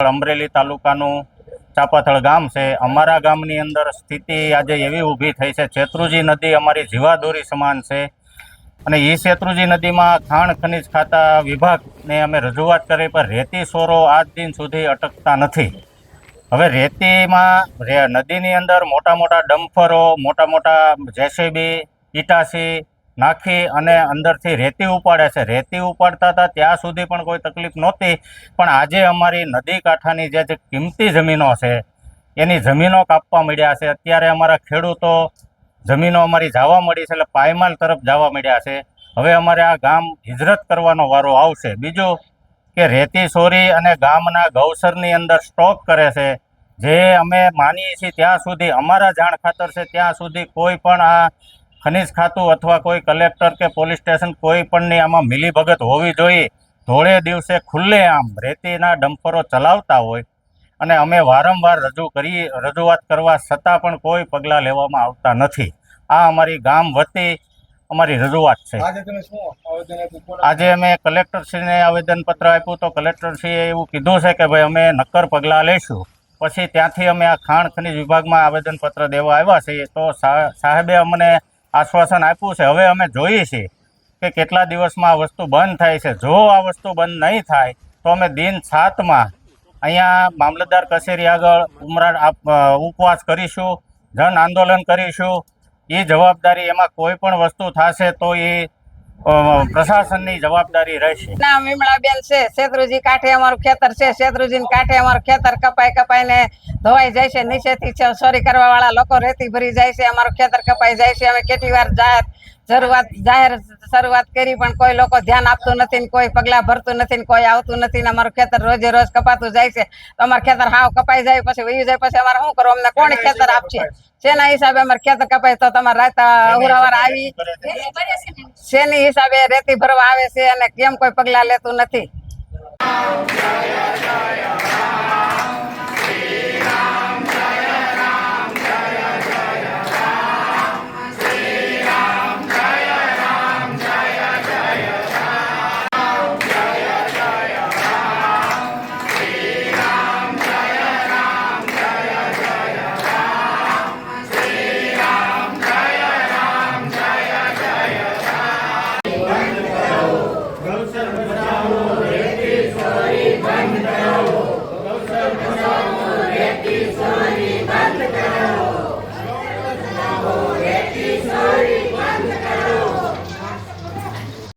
અમરેલી તાલુકાનું ચાપાથળ ગામ છે। અમારા ગામની અંદર સ્થિતિ આજે એવી ઊભી થઈ છે, શેત્રુંજી નદી અમારી જીવાદોરી સમાન છે અને એ શેત્રુંજી નદીમાં ખાણ ખનિજ ખાતા વિભાગને અમે રજૂઆત કરી, પણ રેતી સોરો આજ દિન સુધી અટકતા નથી। હવે રેતીમાં નદીની અંદર મોટા મોટા ડમ્ફરો, મોટા મોટા જેસીબી, ઇટાસી નાખી અને અંદરથી રેતી ઉપાડે છે। રેતી ઉપાડતા હતા ત્યાં સુધી પણ કોઈ તકલીફ નહોતી, પણ આજે અમારી નદી કાંઠાની જે કિંમતી જમીનો છે એની જમીનો કાપવા મળ્યા છે। અત્યારે અમારા ખેડૂતો જમીનો અમારી જવા મળી છે, એટલે પાયમાલ તરફ જવા મળ્યા છે। હવે અમારે આ ગામ હિજરત કરવાનો વારો આવશે। બીજું કે રેતી ચોરી અને ગામના ગૌસરની અંદર સ્ટોક કરે છે, જે અમે માનીએ છીએ ત્યાં સુધી, અમારા જાણ ખાતર છે ત્યાં સુધી કોઈ પણ આ ખનિજ ખાતું અથવા કોઈ કલેક્ટર કે પોલીસ સ્ટેશન કોઈ પણની આમાં મિલીભગત હોવી જોઈએ। ધોળે દિવસે ખુલ્લેઆમ રેતીના ડમ્પરો ચલાવતા હોય અને અમે વારંવાર રજૂઆત કરવા છતાં પણ કોઈ પગલાં લેવામાં આવતા નથી। આ અમારી ગામ વતી અમારી રજૂઆત છે। આજે અમે કલેક્ટરશ્રીને આવેદનપત્ર આપ્યું તો કલેક્ટરશ્રીએ એવું કીધું છે કે ભાઈ અમે નક્કર પગલાં લઈશું। પછી ત્યાંથી અમે આ ખાણ ખનિજ વિભાગમાં આવેદનપત્ર દેવા આવ્યા છીએ, તો સાહેબે અમને આશ્વાસન આપ્યું છે। હવે અમે જોઈએ છીએ કે કેટલા દિવસમાં આ વસ્તુ બંધ થાય છે। જો આ વસ્તુ બંધ નહીં થાય તો અમે દિન 7માં અહીંયા મામલતદાર કચેરી આગળ ઉપવાસ કરીશું, જન આંદોલન કરીશું। એ જવાબદારી, એમાં કોઈ પણ વસ્તુ થશે તો એ પ્રશાસનની જવાબદારી રહેશે। નામ વિમળાબેન છે। શેત્રુંજી કાંઠે અમારું ખેતર છે। શેત્રુંજી કાંઠે અમારું ખેતર કપાઈને ધોવાઈ જાય છે। નીચેથી ચોરી કરવા વાળા લોકો રેતી ભરી જાય છે, અમારું ખેતર કપાઈ જાય છે। અમે કેટલી વાર જાહેર શરૂઆત કરી પણ કોઈ લોકો ધ્યાન આપતું નથી ને કોઈ પગલાં ભરતું નથી ને કોઈ આવતું નથી ને અમારું ખેતર રોજે રોજ કપાતું જાય છે। તો અમારું ખેતર હાવ કપાઈ જાય પછી વયું જાય પછી અમારે શું કરવું? અમને કોણ ખેતર આપશે? શેના હિસાબે અમારે ખેતર કપાય તો તમારે રાત અવરાવાર આવી શેની હિસાબે રેતી ભરવા આવે છે અને કેમ કોઈ પગલાં લેતું નથી?